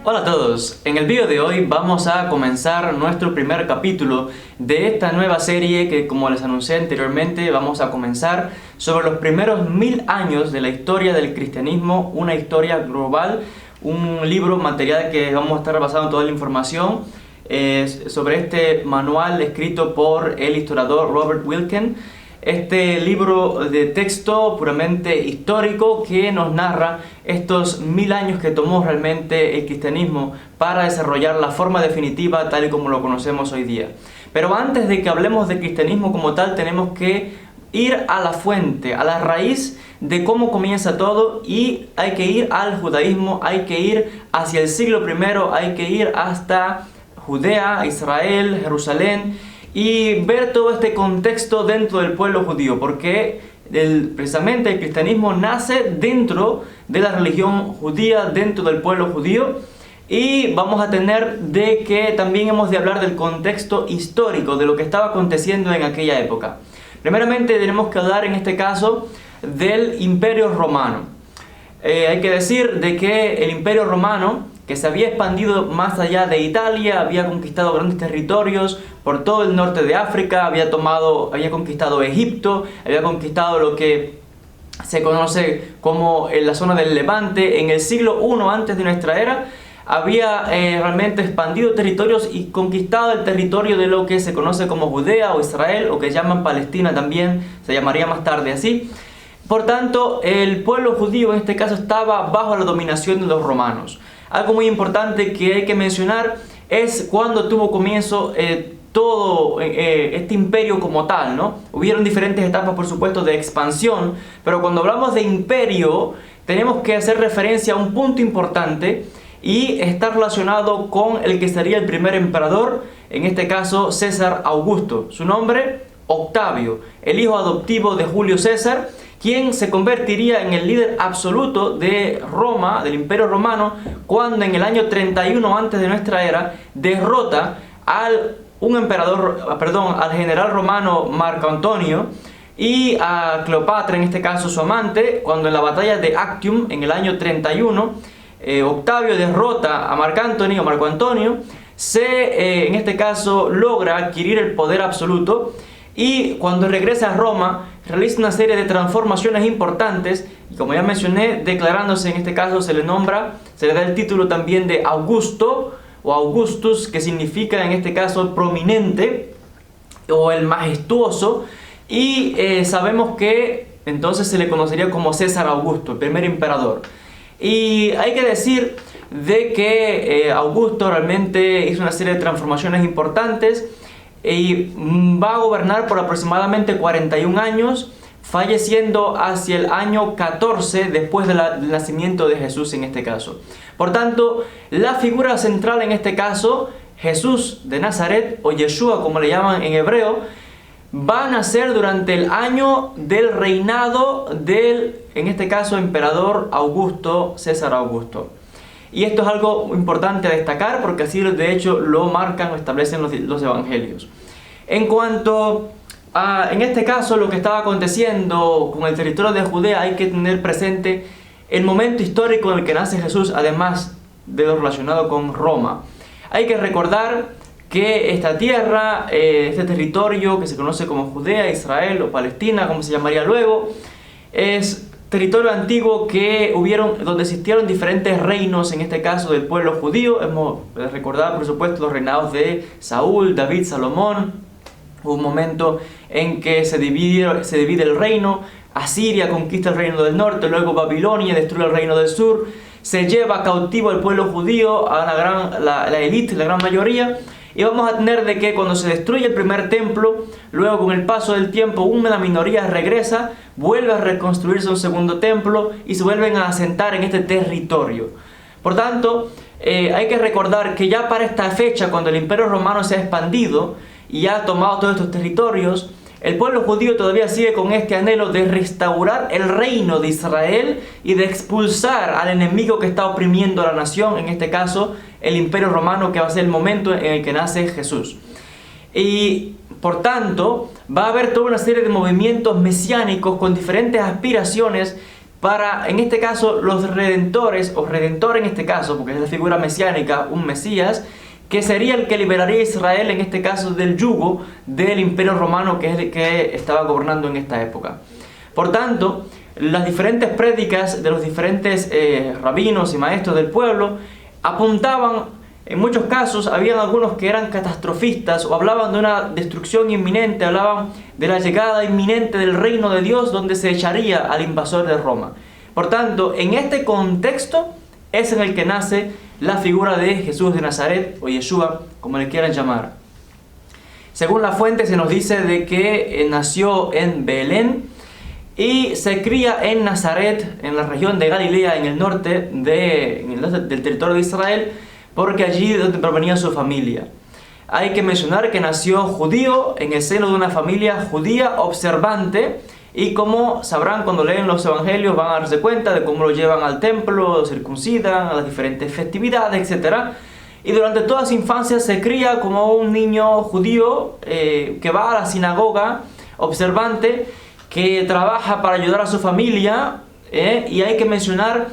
Hola a todos, en el vídeo de hoy vamos a comenzar nuestro primer capítulo de esta nueva serie que, como les anuncié anteriormente, vamos a comenzar sobre los primeros 1000 años de la historia del cristianismo, una historia global, un libro material que vamos a estar basando toda la información sobre este manual escrito por el historiador Robert Wilken. Este libro de texto puramente histórico que nos narra estos 1000 años que tomó realmente el cristianismo para desarrollar la forma definitiva tal y como lo conocemos hoy día. Pero antes de que hablemos del cristianismo como tal, tenemos que ir a la fuente, a la raíz de cómo comienza todo, y hay que ir al judaísmo, hay que ir hacia el siglo I, hay que ir hasta Judea, Israel, Jerusalén, y ver todo este contexto dentro del pueblo judío, porque precisamente el cristianismo nace dentro de la religión judía, dentro del pueblo judío, y vamos a tener de que también hemos de hablar del contexto histórico, de lo que estaba aconteciendo en aquella época. Primeramente tenemos que hablar en este caso del Imperio Romano. Hay que decir de que el Imperio Romano, que se había expandido más allá de Italia, había conquistado grandes territorios por todo el norte de África, había conquistado Egipto, había conquistado lo que se conoce como la zona del Levante. En el siglo I antes de nuestra era, había realmente expandido territorios y conquistado el territorio de lo que se conoce como Judea o Israel, o que llaman Palestina también, se llamaría más tarde así. Por tanto, el pueblo judío en este caso estaba bajo la dominación de los romanos. Algo muy importante que hay que mencionar es cuando tuvo comienzo todo este imperio como tal, ¿no? Hubieron diferentes etapas, por supuesto, de expansión, pero cuando hablamos de imperio tenemos que hacer referencia a un punto importante, y está relacionado con el que sería el primer emperador, en este caso César Augusto. Su nombre, Octavio, el hijo adoptivo de Julio César, quien se convertiría en el líder absoluto de Roma, del Imperio Romano, cuando en el año 31 antes de nuestra era derrota al general romano Marco Antonio y a Cleopatra, en este caso su amante, cuando en la batalla de Actium en el año 31 Octavio derrota a Marco Antonio, en este caso logra adquirir el poder absoluto, y cuando regresa a Roma realiza una serie de transformaciones importantes, y como ya mencioné, declarándose en este caso se le da el título también de Augusto o Augustus, que significa en este caso prominente o el majestuoso, y sabemos que entonces se le conocería como César Augusto, el primer emperador. Y hay que decir de que Augusto realmente hizo una serie de transformaciones importantes y va a gobernar por aproximadamente 41 años, falleciendo hacia el año 14 después del nacimiento de Jesús en este caso. Por tanto, la figura central en este caso, Jesús de Nazaret, o Yeshua como le llaman en hebreo, va a nacer durante el año del reinado del, en este caso, emperador Augusto, César Augusto. Y esto es algo importante a destacar, porque así de hecho lo marcan o establecen los evangelios. En cuanto a, en este caso, lo que estaba aconteciendo con el territorio de Judea, hay que tener presente el momento histórico en el que nace Jesús, además de lo relacionado con Roma. Hay que recordar que esta tierra, este territorio que se conoce como Judea, Israel o Palestina, como se llamaría luego, es territorio antiguo donde existieron diferentes reinos, en este caso del pueblo judío. Hemos recordado, por supuesto, los reinados de Saúl, David, Salomón. Hubo un momento en que se divide el reino. Asiria conquista el reino del norte, luego Babilonia destruye el reino del sur. Se lleva cautivo al pueblo judío, a la élite, la gran mayoría. Y vamos a tener de que cuando se destruye el primer templo, luego con el paso del tiempo una minoría regresa, vuelve a reconstruirse un segundo templo y se vuelven a asentar en este territorio. Por tanto, hay que recordar que ya para esta fecha, cuando el Imperio Romano se ha expandido y ha tomado todos estos territorios, el pueblo judío todavía sigue con este anhelo de restaurar el reino de Israel y de expulsar al enemigo que está oprimiendo a la nación, en este caso el Imperio Romano, que va a ser el momento en el que nace Jesús. Y por tanto va a haber toda una serie de movimientos mesiánicos con diferentes aspiraciones para, en este caso, los redentores, o redentor en este caso, porque es la figura mesiánica, un Mesías, que sería el que liberaría a Israel, en este caso, del yugo del Imperio Romano, que es el que estaba gobernando en esta época. Por tanto, las diferentes prédicas de los diferentes rabinos y maestros del pueblo apuntaban, en muchos casos, habían algunos que eran catastrofistas o hablaban de una destrucción inminente, hablaban de la llegada inminente del reino de Dios donde se echaría al invasor de Roma. Por tanto, en este contexto es en el que nace la figura de Jesús de Nazaret, o Yeshua, como le quieran llamar. Según la fuente se nos dice de que nació en Belén y se cría en Nazaret, en la región de Galilea, en el norte del territorio de Israel, porque allí es donde provenía su familia. Hay que mencionar que nació judío en el seno de una familia judía observante, y como sabrán cuando leen los evangelios van a darse cuenta de cómo lo llevan al templo, lo circuncidan, a las diferentes festividades, etc. Y durante toda su infancia se cría como un niño judío que va a la sinagoga, observante, que trabaja para ayudar a su familia, y hay que mencionar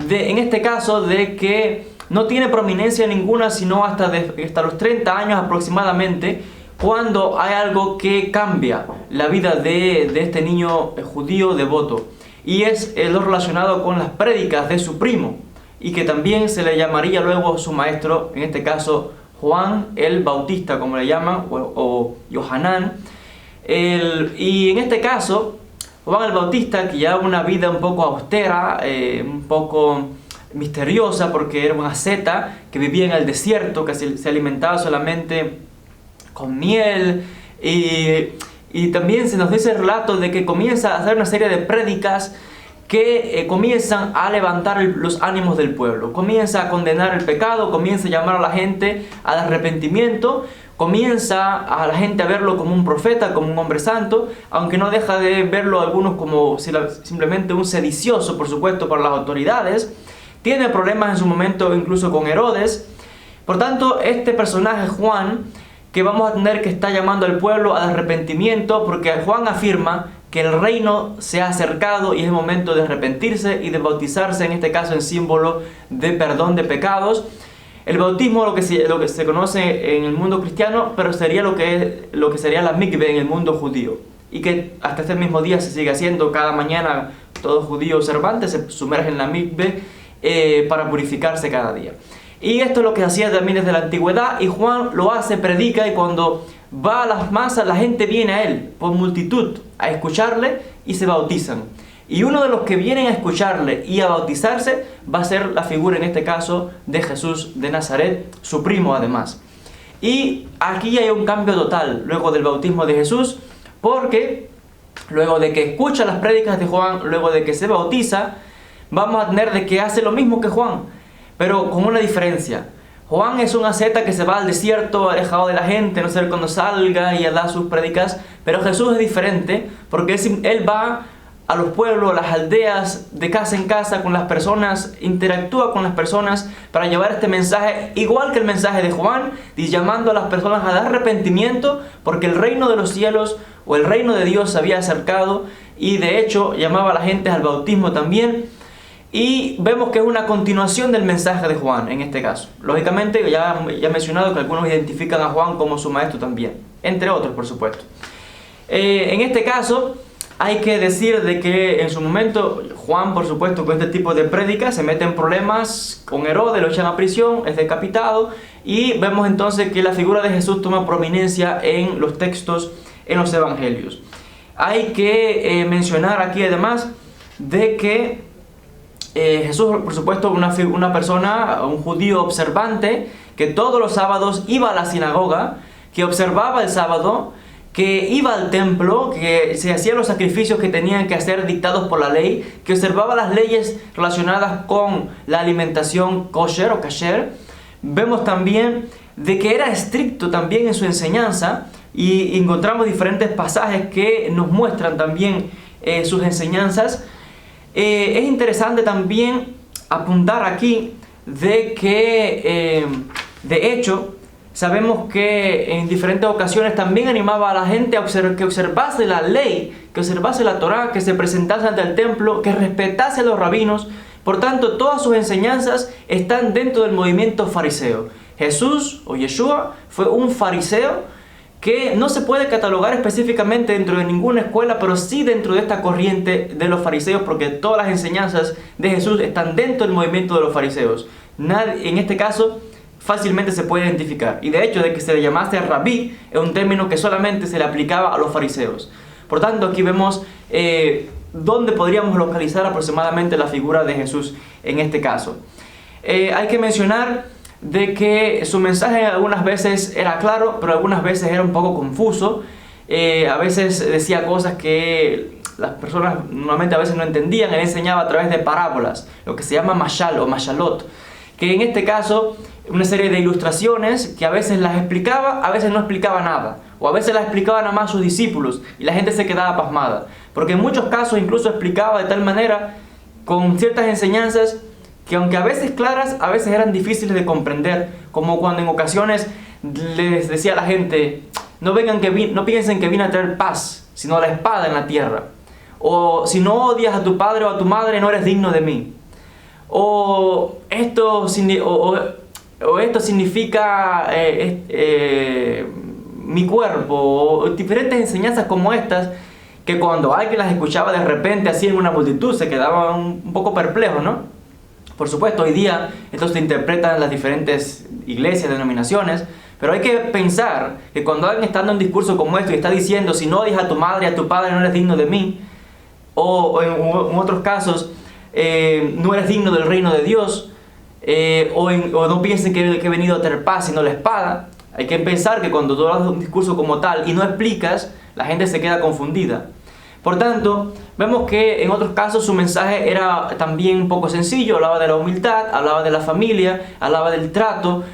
en este caso de que no tiene prominencia ninguna sino hasta los 30 años aproximadamente, cuando hay algo que cambia la vida de este niño judío devoto, y es lo relacionado con las prédicas de su primo, y que también se le llamaría luego su maestro, en este caso Juan el Bautista, como le llaman, o Yohanan. Y en este caso, Juan el Bautista, que llevaba una vida un poco austera, un poco misteriosa, porque era un asceta que vivía en el desierto, que se alimentaba solamente con miel, y también se nos dice el relato de que comienza a hacer una serie de prédicas que comienzan a levantar los ánimos del pueblo, comienza a condenar el pecado, comienza a llamar a la gente al arrepentimiento, comienza a la gente a verlo como un profeta, como un hombre santo, aunque no deja de verlo algunos como simplemente un sedicioso, por supuesto, para las autoridades. Tiene problemas en su momento incluso con Herodes. Por tanto, este personaje Juan, que vamos a tener que está llamando al pueblo al arrepentimiento, porque Juan afirma que el reino se ha acercado y es el momento de arrepentirse y de bautizarse, en este caso en símbolo de perdón de pecados. El bautismo, lo que se conoce en el mundo cristiano, pero sería lo que sería la mikve en el mundo judío, y que hasta este mismo día se sigue haciendo. Cada mañana todo judío observante se sumerge en la mikve para purificarse cada día. Y esto es lo que hacía también desde la antigüedad, y Juan lo hace, predica, y cuando va a las masas la gente viene a él por multitud a escucharle y se bautizan. Y uno de los que vienen a escucharle y a bautizarse va a ser la figura, en este caso, de Jesús de Nazaret, su primo además. Y aquí hay un cambio total luego del bautismo de Jesús, porque luego de que escucha las prédicas de Juan, luego de que se bautiza, vamos a tener de que hace lo mismo que Juan, pero con una diferencia. Juan es un asceta que se va al desierto, alejado de la gente, no sé cuándo salga y da sus prédicas, pero Jesús es diferente, porque él va a los pueblos, a las aldeas, de casa en casa con las personas, interactúa con las personas para llevar este mensaje, igual que el mensaje de Juan, y llamando a las personas al arrepentimiento, porque el reino de los cielos o el reino de Dios se había acercado, y de hecho llamaba a la gente al bautismo también. Y vemos que es una continuación del mensaje de Juan en este caso. Lógicamente ya he mencionado que algunos identifican a Juan como su maestro también, entre otros por supuesto. En este caso hay que decir de que en su momento Juan, por supuesto, con este tipo de prédicas se mete en problemas con Herodes, lo echan a prisión, es decapitado, y vemos entonces que la figura de Jesús toma prominencia en los textos, en los evangelios. Hay que mencionar aquí además de que Jesús, por supuesto, una persona, un judío observante, que todos los sábados iba a la sinagoga, que observaba el sábado, que iba al templo, que se hacían los sacrificios que tenían que hacer dictados por la ley, que observaba las leyes relacionadas con la alimentación kosher o kasher. Vemos también de que era estricto también en su enseñanza, y encontramos diferentes pasajes que nos muestran también sus enseñanzas. Es interesante también apuntar aquí de que, de hecho, sabemos que en diferentes ocasiones también animaba a la gente a que observase la ley, que observase la Torá, que se presentase ante el templo, que respetase a los rabinos. Por tanto, todas sus enseñanzas están dentro del movimiento fariseo. Jesús o Yeshua fue un fariseo que no se puede catalogar específicamente dentro de ninguna escuela, pero sí dentro de esta corriente de los fariseos, porque todas las enseñanzas de Jesús están dentro del movimiento de los fariseos. Nadie, en este caso, fácilmente se puede identificar. Y de hecho, de que se le llamase rabí, es un término que solamente se le aplicaba a los fariseos. Por tanto, aquí vemos dónde podríamos localizar aproximadamente la figura de Jesús en este caso. Hay que mencionar de que su mensaje algunas veces era claro, pero algunas veces era un poco confuso. A veces decía cosas que las personas normalmente a veces no entendían. Él enseñaba a través de parábolas, lo que se llama mashal o mashalot, que en este caso una serie de ilustraciones que a veces las explicaba, a veces no explicaba nada, o a veces las explicaban nada más a sus discípulos y la gente se quedaba pasmada, porque en muchos casos incluso explicaba de tal manera con ciertas enseñanzas que, aunque a veces claras, a veces eran difíciles de comprender, como cuando en ocasiones les decía a la gente: no piensen que vine a traer paz, sino la espada en la tierra, o si no odias a tu padre o a tu madre, no eres digno de mí, o esto significa mi cuerpo, o diferentes enseñanzas como estas, que cuando alguien las escuchaba de repente así en una multitud se quedaba un poco perplejo, ¿no? Por supuesto, hoy día esto se interpreta en las diferentes iglesias, denominaciones, pero hay que pensar que cuando alguien está dando un discurso como este y está diciendo: si no odias a tu madre y a tu padre, no eres digno de mí, o en otros casos, no eres digno del reino de Dios, o no piensen que he venido a traer paz sino la espada. Hay que pensar que cuando tú das un discurso como tal y no explicas, la gente se queda confundida. Por tanto, vemos que en otros casos su mensaje era también un poco sencillo. Hablaba de la humildad, hablaba de la familia, hablaba del trato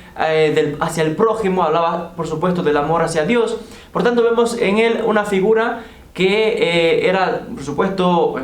hacia el prójimo, hablaba por supuesto del amor hacia Dios. Por tanto, vemos en él una figura que era por supuesto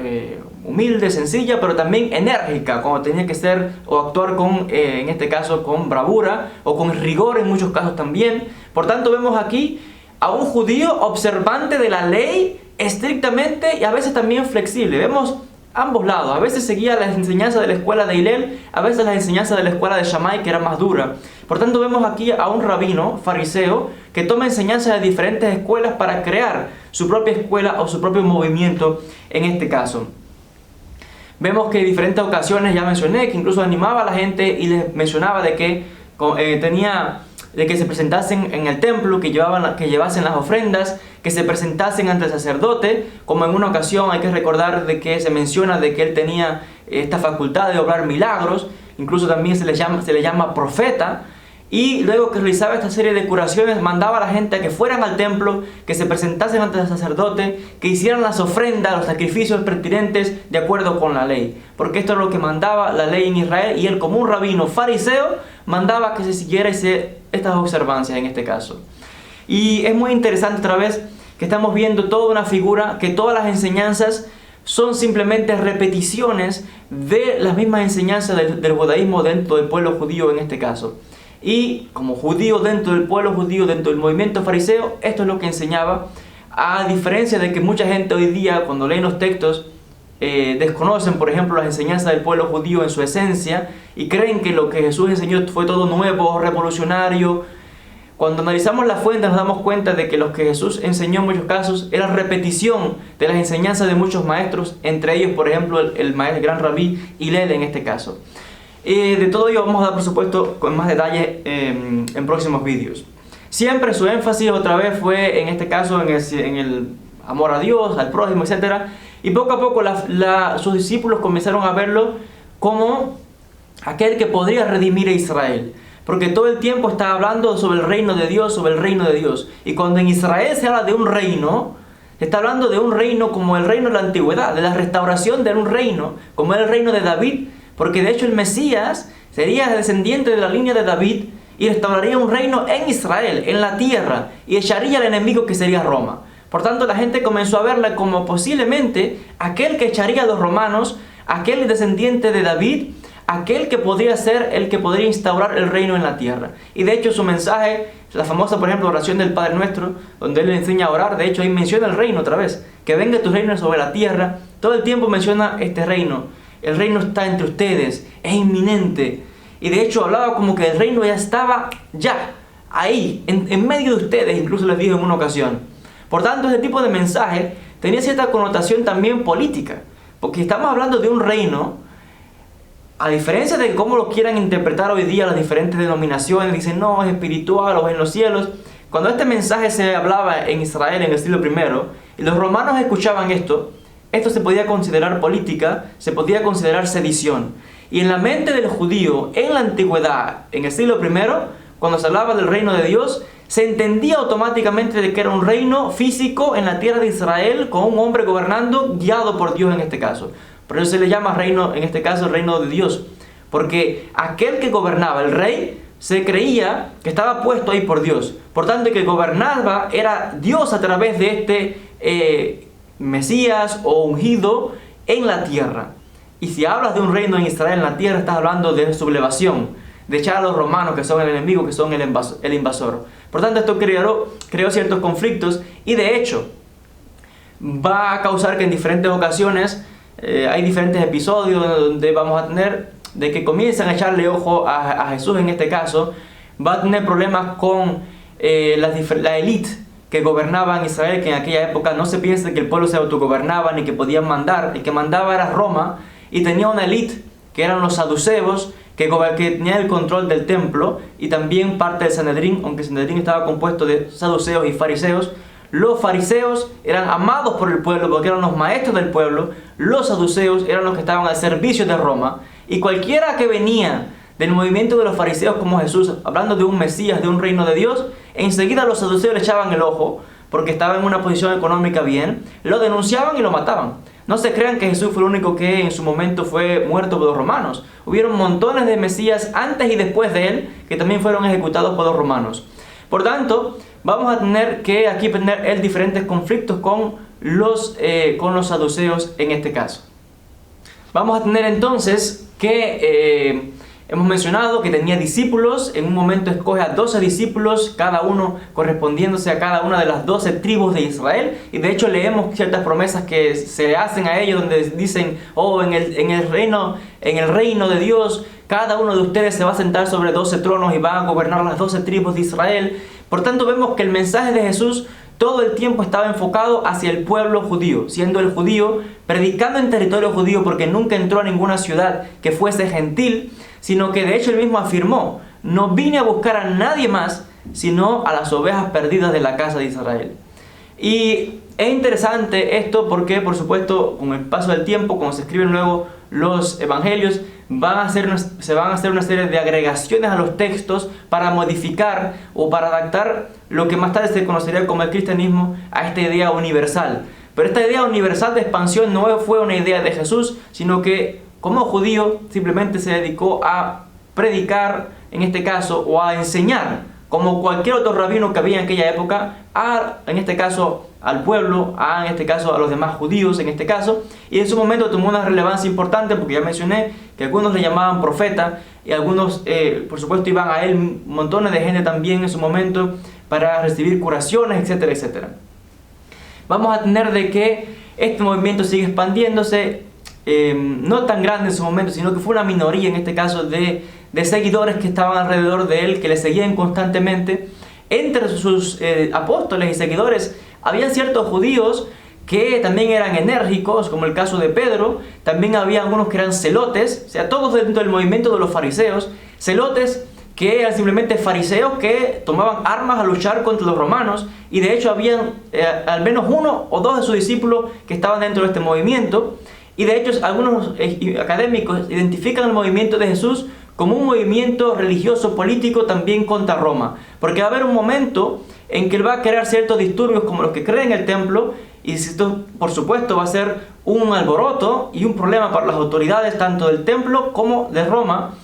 humilde, sencilla, pero también enérgica, como tenía que ser, o actuar con, en este caso, con bravura o con rigor en muchos casos también. Por tanto, vemos aquí a un judío observante de la ley estrictamente y a veces también flexible. Vemos ambos lados. A veces seguía las enseñanzas de la escuela de Hillel, a veces las enseñanzas de la escuela de Shammai, que era más dura. Por tanto, vemos aquí a un rabino fariseo que toma enseñanzas de diferentes escuelas para crear su propia escuela o su propio movimiento en este caso. Vemos que en diferentes ocasiones, ya mencioné, que incluso animaba a la gente y les mencionaba de que se presentasen en el templo, que llevasen las ofrendas, que se presentasen ante el sacerdote, como en una ocasión hay que recordar de que se menciona de que él tenía esta facultad de obrar milagros, incluso también se le llama profeta, y luego que realizaba esta serie de curaciones, mandaba a la gente a que fueran al templo, que se presentasen ante el sacerdote, que hicieran las ofrendas, los sacrificios pertinentes de acuerdo con la ley, porque esto es lo que mandaba la ley en Israel, y él, como un rabino fariseo, mandaba que se siguiera estas observancias en este caso. Y es muy interesante otra vez que estamos viendo toda una figura, que todas las enseñanzas son simplemente repeticiones de las mismas enseñanzas del judaísmo dentro del pueblo judío en este caso. Y como judío dentro del pueblo judío, dentro del movimiento fariseo, esto es lo que enseñaba, a diferencia de que mucha gente hoy día cuando leen los textos desconocen, por ejemplo, las enseñanzas del pueblo judío en su esencia y creen que lo que Jesús enseñó fue todo nuevo, revolucionario. Cuando analizamos la fuente nos damos cuenta de que lo que Jesús enseñó en muchos casos era repetición de las enseñanzas de muchos maestros, entre ellos, por ejemplo, el gran rabí Hillel en este caso. De todo ello vamos a dar, por supuesto, con más detalle en próximos vídeos. Siempre su énfasis otra vez fue, en este caso, en el amor a Dios, al prójimo, etc. Y poco a poco sus discípulos comenzaron a verlo como aquel que podría redimir a Israel. Porque todo el tiempo está hablando sobre el reino de Dios, sobre el reino de Dios. Y cuando en Israel se habla de un reino, se está hablando de un reino como el reino de la antigüedad, de la restauración de un reino, como era el reino de David. Porque de hecho el Mesías sería descendiente de la línea de David y restauraría un reino en Israel, en la tierra, y echaría al enemigo que sería Roma. Por tanto, la gente comenzó a verla como posiblemente aquel que echaría a los romanos, aquel descendiente de David, aquel que podría ser el que podría instaurar el reino en la tierra. Y de hecho su mensaje, la famosa por ejemplo oración del Padre Nuestro, donde él le enseña a orar, de hecho ahí menciona el reino otra vez, que venga tu reino sobre la tierra, todo el tiempo menciona este reino, el reino está entre ustedes, es inminente, y de hecho hablaba como que el reino ya estaba ahí, en medio de ustedes, incluso les dijo en una ocasión. Por tanto, ese tipo de mensaje tenía cierta connotación también política, porque estamos hablando de un reino, a diferencia de cómo lo quieran interpretar hoy día las diferentes denominaciones, dicen no, es espiritual o es en los cielos. Cuando este mensaje se hablaba en Israel en el siglo I y los romanos escuchaban esto se podía considerar política, se podía considerar sedición. Y en la mente del judío en la antigüedad, en el siglo I, cuando se hablaba del reino de Dios, se entendía automáticamente de que era un reino físico en la tierra de Israel, con un hombre gobernando, guiado por Dios en este caso. Por eso se le llama reino, en este caso, reino de Dios. Porque aquel que gobernaba, el rey, se creía que estaba puesto ahí por Dios. Por tanto, el que gobernaba era Dios a través de este Mesías o ungido en la tierra. Y si hablas de un reino en Israel en la tierra, estás hablando de sublevación, de echar a los romanos, que son el enemigo, que son el invasor. Por tanto, esto creó ciertos conflictos y de hecho va a causar que en diferentes ocasiones hay diferentes episodios donde vamos a tener de que comienzan a echarle ojo a Jesús en este caso. Va a tener problemas con la élite que gobernaba en Israel, que en aquella época no se piensa que el pueblo se autogobernaba ni que podían mandar. El que mandaba era Roma y tenía una élite que eran los saduceos, que tenían el control del templo y también parte del Sanedrín, aunque el Sanedrín estaba compuesto de saduceos y fariseos. Los fariseos eran amados por el pueblo porque eran los maestros del pueblo. Los saduceos eran los que estaban al servicio de Roma. Y cualquiera que venía del movimiento de los fariseos como Jesús, hablando de un Mesías, de un reino de Dios, enseguida los saduceos le echaban el ojo porque estaba en una posición económica bien, lo denunciaban y lo mataban. No se crean que Jesús fue el único que en su momento fue muerto por los romanos. Hubieron montones de Mesías antes y después de él que también fueron ejecutados por los romanos. Por tanto, vamos a tener que aquí tener diferentes conflictos con los saduceos en este caso. Vamos a tener entonces que hemos mencionado que tenía discípulos. En un momento escoge a 12 discípulos, cada uno correspondiéndose a cada una de las 12 tribus de Israel. Y de hecho leemos ciertas promesas que se hacen a ellos donde dicen, en el reino de Dios, cada uno de ustedes se va a sentar sobre 12 tronos y va a gobernar las 12 tribus de Israel. Por tanto, vemos que el mensaje de Jesús todo el tiempo estaba enfocado hacia el pueblo judío, siendo el judío, predicando en territorio judío, porque nunca entró a ninguna ciudad que fuese gentil, sino que de hecho él mismo afirmó, no vine a buscar a nadie más, sino a las ovejas perdidas de la casa de Israel. Y es interesante esto porque, por supuesto, con el paso del tiempo, cuando se escriben luego los evangelios, se van a hacer una serie de agregaciones a los textos para modificar o para adaptar lo que más tarde se conocería como el cristianismo a esta idea universal. Pero esta idea universal de expansión no fue una idea de Jesús, sino que como judío simplemente se dedicó a predicar, en este caso, o a enseñar, como cualquier otro rabino que había en aquella época, en este caso al pueblo, en este caso a los demás judíos en este caso, y en su momento tomó una relevancia importante porque ya mencioné que algunos le llamaban profeta y algunos por supuesto iban a él montones de gente también en su momento para recibir curaciones, etcétera, etcétera. Vamos a tener de que este movimiento sigue expandiéndose, no tan grande en su momento, sino que fue una minoría en este caso de seguidores que estaban alrededor de él, que le seguían constantemente. Entre sus apóstoles y seguidores habían ciertos judíos que también eran enérgicos, como el caso de Pedro. También había algunos que eran celotes, o sea, todos dentro del movimiento de los fariseos. Celotes que eran simplemente fariseos que tomaban armas a luchar contra los romanos. Y de hecho habían al menos uno o dos de sus discípulos que estaban dentro de este movimiento. Y de hecho algunos académicos identifican el movimiento de Jesús como un movimiento religioso político también contra Roma, porque va a haber un momento en que él va a crear ciertos disturbios como los que creen en el templo, y esto por supuesto va a ser un alboroto y un problema para las autoridades tanto del templo como de Roma,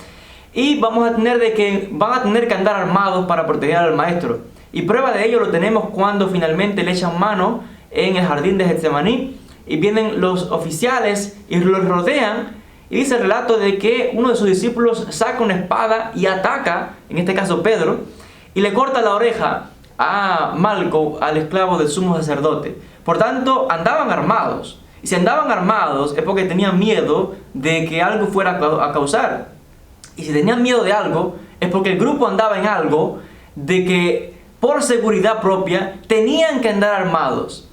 y vamos a tener de que van a tener que andar armados para proteger al maestro. Y prueba de ello lo tenemos cuando finalmente le echan mano en el jardín de Getsemaní y vienen los oficiales y los rodean Y dice el relato de que uno de sus discípulos saca una espada y ataca, en este caso Pedro, y le corta la oreja a Malco, al esclavo del sumo sacerdote. Por tanto, andaban armados. Y si andaban armados es porque tenían miedo de que algo fuera a causar. Y si tenían miedo de algo, es porque el grupo andaba en algo de que por seguridad propia tenían que andar armados.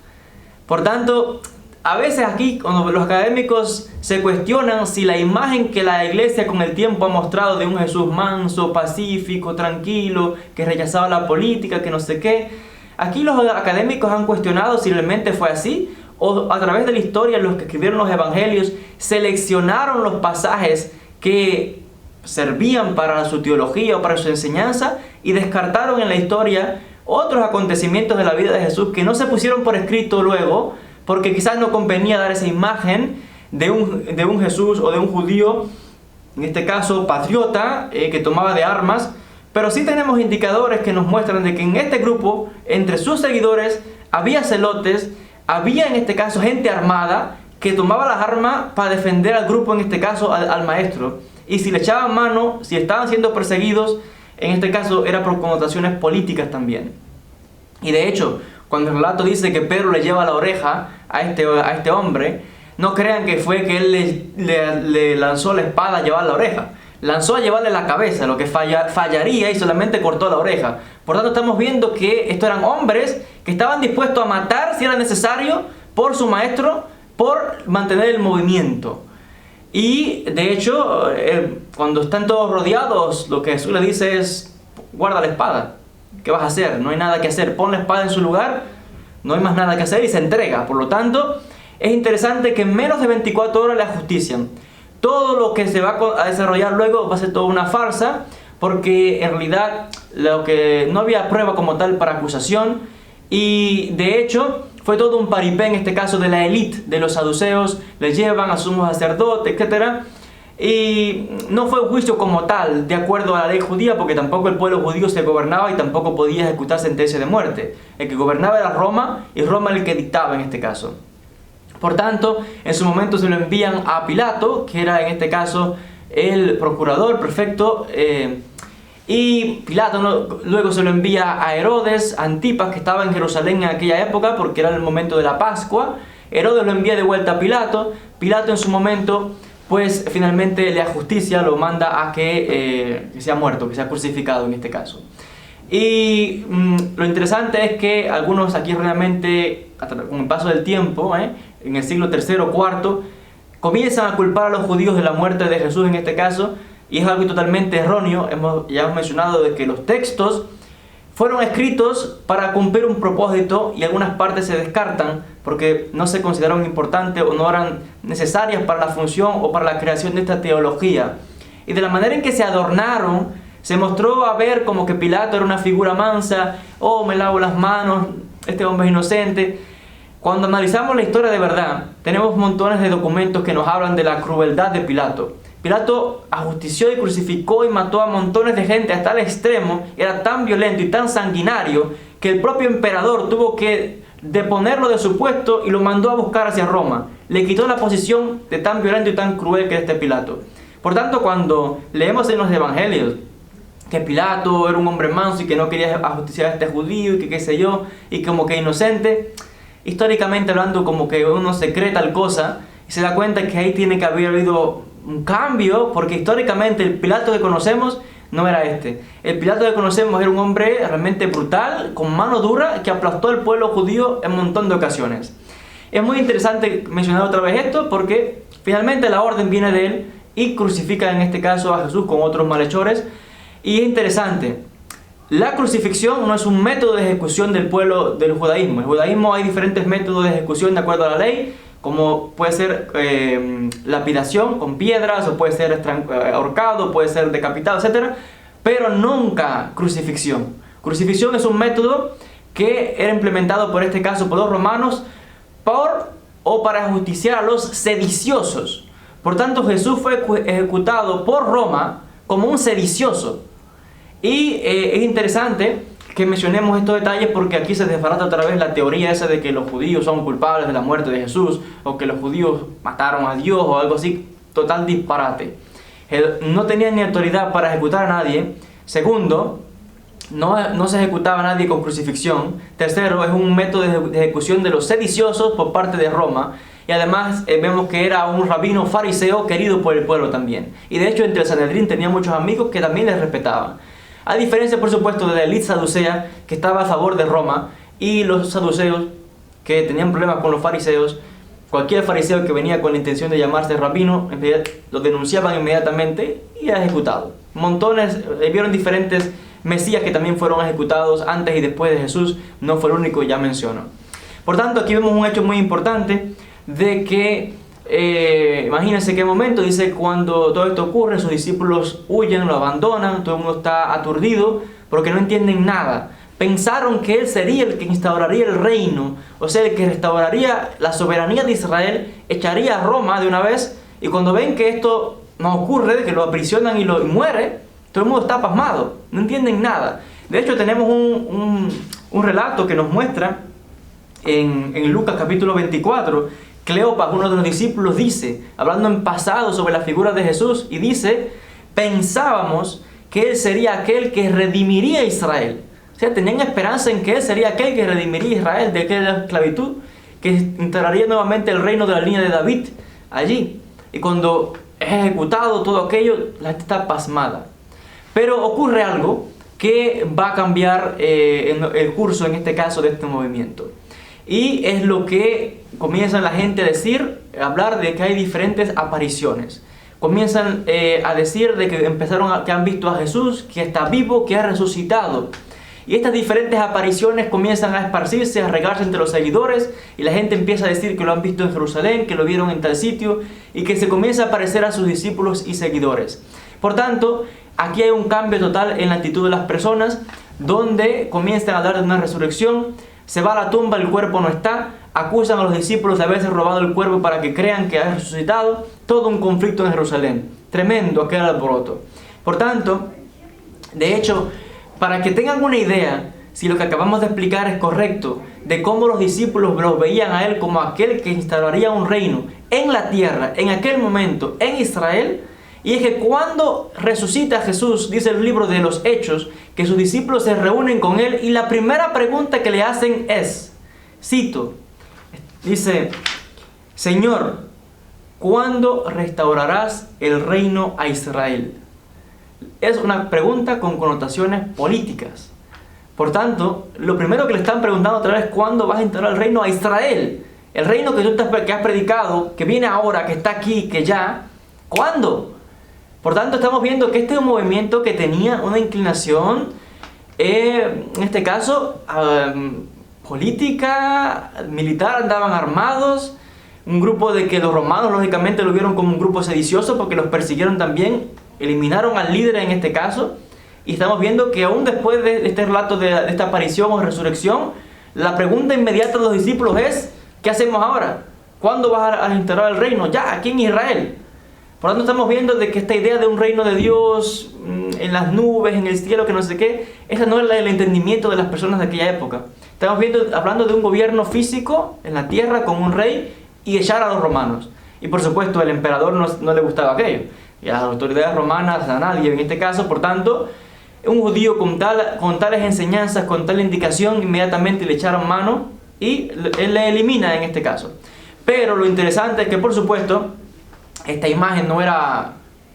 Por tanto, a veces aquí cuando los académicos se cuestionan si la imagen que la iglesia con el tiempo ha mostrado de un Jesús manso, pacífico, tranquilo, que rechazaba la política, que no sé qué, aquí los académicos han cuestionado si realmente fue así, o a través de la historia los que escribieron los evangelios seleccionaron los pasajes que servían para su teología o para su enseñanza y descartaron en la historia otros acontecimientos de la vida de Jesús que no se pusieron por escrito luego, porque quizás no convenía dar esa imagen de un Jesús o de un judío, en este caso patriota, que tomaba de armas, pero sí tenemos indicadores que nos muestran de que en este grupo, entre sus seguidores, había celotes, había en este caso gente armada que tomaba las armas para defender al grupo, en este caso al maestro. Y si le echaban mano, si estaban siendo perseguidos, en este caso era por connotaciones políticas también. Y de hecho, cuando el relato dice que Pedro le lleva la oreja a este hombre, no crean que fue que él le lanzó la espada a llevar la oreja. Lanzó a llevarle la cabeza, lo que fallaría, y solamente cortó la oreja. Por tanto, estamos viendo que estos eran hombres que estaban dispuestos a matar si era necesario por su maestro, por mantener el movimiento. Y de hecho, cuando están todos rodeados, lo que Jesús le dice es: guarda la espada. ¿Qué vas a hacer? No hay nada que hacer. Pon la espada en su lugar, no hay más nada que hacer, y se entrega. Por lo tanto, es interesante que en menos de 24 horas le ajustician. Todo lo que se va a desarrollar luego va a ser toda una farsa, porque en realidad no había prueba como tal para acusación, y de hecho fue todo un paripé en este caso de la élite de los saduceos. Le llevan a sumo sacerdote, etc. Y no fue un juicio como tal de acuerdo a la ley judía, porque tampoco el pueblo judío se gobernaba y tampoco podía ejecutar sentencia de muerte. El que gobernaba era Roma, y Roma era el que dictaba en este caso. Por tanto, en su momento se lo envían a Pilato, que era en este caso el procurador, prefecto, y Pilato luego se lo envía a Herodes, Antipas, que estaba en Jerusalén en aquella época porque era el momento de la Pascua. Herodes lo envía de vuelta a Pilato. Pilato en su momento pues finalmente le ajusticia, lo manda a que sea muerto, que sea crucificado en este caso. Y lo interesante es que algunos aquí realmente, con el paso del tiempo, en el siglo III o IV, comienzan a culpar a los judíos de la muerte de Jesús en este caso, y es algo totalmente erróneo. Ya hemos mencionado de que los textos fueron escritos para cumplir un propósito y algunas partes se descartan porque no se consideraron importantes o no eran necesarias para la función o para la creación de esta teología. Y de la manera en que se adornaron, se mostró a ver como que Pilato era una figura mansa: oh, me lavo las manos, este hombre es inocente. Cuando analizamos la historia de verdad, tenemos montones de documentos que nos hablan de la crueldad de Pilato. Pilato ajustició y crucificó y mató a montones de gente hasta el extremo. Era tan violento y tan sanguinario que el propio emperador tuvo que deponerlo de su puesto y lo mandó a buscar hacia Roma. Le quitó la posición de tan violento y tan cruel que era este Pilato. Por tanto, cuando leemos en los evangelios que Pilato era un hombre manso y que no quería ajusticiar a este judío y que qué sé yo, y como que inocente, históricamente hablando, como que uno se cree tal cosa y se da cuenta que ahí tiene que haber habido un cambio, porque históricamente el Pilato que conocemos no era este. El Pilato que conocemos era un hombre realmente brutal, con mano dura, que aplastó al pueblo judío en un montón de ocasiones. Es muy interesante mencionar otra vez esto, porque finalmente la orden viene de él y crucifica en este caso a Jesús con otros malhechores. Y es interesante, la crucifixión no es un método de ejecución del pueblo del judaísmo. En el judaísmo hay diferentes métodos de ejecución de acuerdo a la ley, como puede ser lapidación con piedras, o puede ser ahorcado, puede ser decapitado, etc. Pero nunca crucifixión. Crucifixión es un método que era implementado por este caso por los romanos para ajusticiar a los sediciosos. Por tanto, Jesús fue ejecutado por Roma como un sedicioso. Y es interesante que mencionemos estos detalles porque aquí se desbarata otra vez la teoría esa de que los judíos son culpables de la muerte de Jesús, o que los judíos mataron a Dios o algo así. total disparate. No tenían ni autoridad para ejecutar a nadie. Segundo, no se ejecutaba a nadie con crucifixión. Tercero, es un método de ejecución de los sediciosos por parte de Roma. Y además vemos que era un rabino fariseo querido por el pueblo también. Y de hecho entre el Sanedrín tenía muchos amigos que también les respetaban. A diferencia, por supuesto, de la élite saducea, que estaba a favor de Roma, y los saduceos, que tenían problemas con los fariseos. Cualquier fariseo que venía con la intención de llamarse rabino, lo denunciaban inmediatamente y era ejecutado. Montones, vieron diferentes mesías que también fueron ejecutados antes y después de Jesús, no fue el único, ya menciono. Por tanto, aquí vemos un hecho muy importante de que, imagínense qué momento, dice, cuando todo esto ocurre, sus discípulos huyen, lo abandonan, todo el mundo está aturdido porque no entienden nada. Pensaron que él sería el que instauraría el reino, o sea, el que restauraría la soberanía de Israel, echaría a Roma de una vez, y cuando ven que esto no ocurre, que lo aprisionan y muere, todo el mundo está pasmado, no entienden nada. De hecho, tenemos un relato que nos muestra en Lucas capítulo 24, Cleopas, uno de los discípulos, dice, hablando en pasado sobre la figura de Jesús, y dice, pensábamos que él sería aquel que redimiría a Israel. O sea, tenían esperanza en que él sería aquel que redimiría a Israel de aquella esclavitud, que instalaría nuevamente el reino de la línea de David allí. Y cuando es ejecutado todo aquello, la gente está pasmada. Pero ocurre algo que va a cambiar el curso, en este caso, de este movimiento. Y es lo que comienza la gente a decir, a hablar de que hay diferentes apariciones. Comienzan a decir de que que han visto a Jesús, que está vivo, que ha resucitado. Y estas diferentes apariciones comienzan a esparcirse, a regarse entre los seguidores, y la gente empieza a decir que lo han visto en Jerusalén, que lo vieron en tal sitio, y que se comienza a aparecer a sus discípulos y seguidores. Por tanto, aquí hay un cambio total en la actitud de las personas, donde comienzan a hablar de una resurrección, se va a la tumba, el cuerpo no está, acusan a los discípulos de haberse robado el cuerpo para que crean que ha resucitado, todo un conflicto en Jerusalén, tremendo aquel alboroto. Por tanto, de hecho, para que tengan una idea, si lo que acabamos de explicar es correcto, de cómo los discípulos lo veían a él como aquel que instalaría un reino en la tierra, en aquel momento, en Israel, y es que cuando resucita Jesús, dice el libro de los Hechos, que sus discípulos se reúnen con él y la primera pregunta que le hacen es, cito, dice, Señor, ¿cuándo restaurarás el reino a Israel? Es una pregunta con connotaciones políticas. Por tanto, lo primero que le están preguntando otra vez es ¿cuándo vas a instaurar el reino a Israel? El reino que has predicado, que viene ahora, que está aquí, que ya, ¿cuándo? Por tanto, estamos viendo que este es un movimiento que tenía una inclinación, en este caso, política, militar, andaban armados, un grupo de que los romanos lógicamente lo vieron como un grupo sedicioso porque los persiguieron también, eliminaron al líder en este caso, y estamos viendo que aún después de este relato de esta aparición o resurrección, la pregunta inmediata de los discípulos es, ¿qué hacemos ahora? ¿Cuándo vas a instaurar el reino? Ya, aquí en Israel. Por lo tanto, estamos viendo de que esta idea de un reino de Dios en las nubes, en el cielo, que no sé qué, esa no es el entendimiento de las personas de aquella época. Estamos hablando de un gobierno físico en la tierra con un rey y echar a los romanos. Y por supuesto, el emperador no le gustaba aquello. Y a las autoridades romanas, a nadie en este caso. Por tanto, un judío con tales enseñanzas, con tal indicación, inmediatamente le echaron mano y él le elimina en este caso. Pero lo interesante es que, por supuesto, esta imagen no era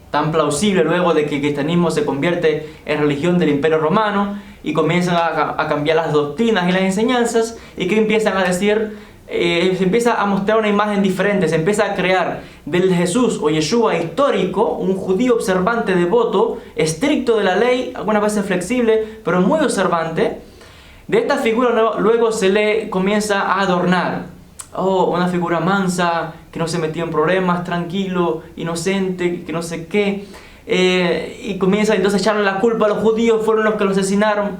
tan plausible luego de que el cristianismo se convierte en religión del Imperio Romano y comienzan a cambiar las doctrinas y las enseñanzas, y que empiezan a decir, se empieza a mostrar una imagen diferente, se empieza a crear del Jesús o Yeshua histórico, un judío observante, devoto, estricto de la ley, algunas veces flexible, pero muy observante. De esta figura luego se le comienza a adornar. Oh, una figura mansa, que no se metía en problemas, tranquilo, inocente, que no sé qué. Y comienza entonces a echarle la culpa a los judíos, fueron los que lo asesinaron.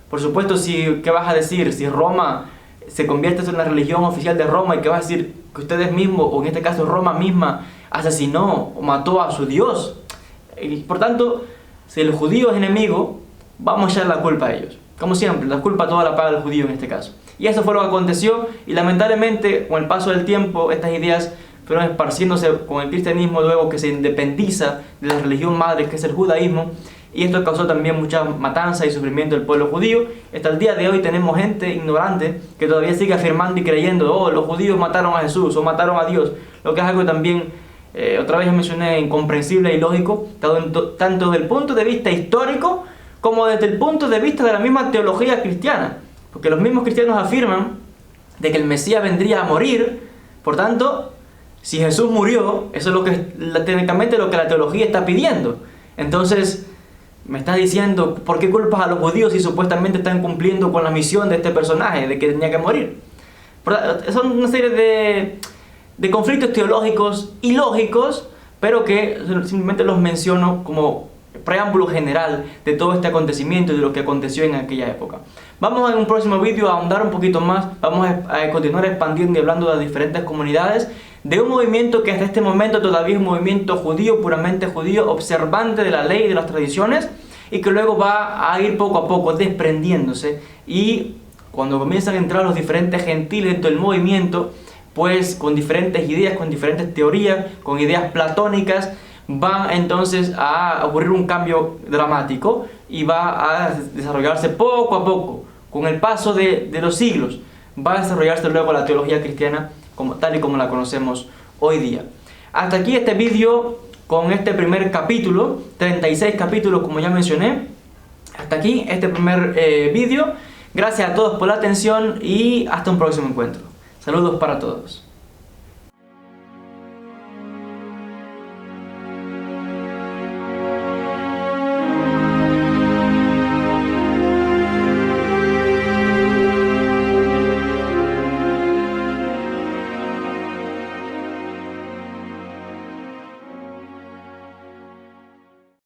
Por supuesto, ¿qué vas a decir? Si Roma se convierte en la religión oficial de Roma, y que vas a decir que ustedes mismos, o en este caso Roma misma, asesinó o mató a su Dios. Y por tanto, si el judío es enemigo, vamos a echar la culpa a ellos. Como siempre, la culpa toda la paga el judío en este caso. Y eso fue lo que aconteció, y lamentablemente con el paso del tiempo estas ideas fueron esparciéndose con el cristianismo, luego que se independiza de la religión madre que es el judaísmo, y esto causó también mucha matanza y sufrimiento del pueblo judío. Hasta el día de hoy tenemos gente ignorante que todavía sigue afirmando y creyendo, oh, los judíos mataron a Jesús o mataron a Dios, lo que es algo también, otra vez ya mencioné, incomprensible y ilógico, tanto desde el punto de vista histórico como desde el punto de vista de la misma teología cristiana, porque los mismos cristianos afirman de que el Mesías vendría a morir. Por tanto, si Jesús murió, eso es lo que técnicamente lo que la teología está pidiendo. Entonces, me estás diciendo, ¿por qué culpas a los judíos si supuestamente están cumpliendo con la misión de este personaje, de que tenía que morir? Son una serie de conflictos teológicos ilógicos, pero que simplemente los menciono como preámbulo general de todo este acontecimiento y de lo que aconteció en aquella época. Vamos en un próximo vídeo a ahondar un poquito más, vamos a continuar expandiendo y hablando de las diferentes comunidades, de un movimiento que hasta este momento todavía es un movimiento judío, puramente judío, observante de la ley y de las tradiciones, y que luego va a ir poco a poco desprendiéndose, y cuando comienzan a entrar los diferentes gentiles dentro del movimiento, pues con diferentes ideas, con diferentes teorías, con ideas platónicas, van entonces a ocurrir un cambio dramático y va a desarrollarse poco a poco, con el paso de los siglos, va a desarrollarse luego la teología cristiana tal y como la conocemos hoy día. Hasta aquí este vídeo con este primer capítulo, 36 capítulos como ya mencioné. Hasta aquí este primer vídeo. Gracias a todos por la atención y hasta un próximo encuentro. Saludos para todos.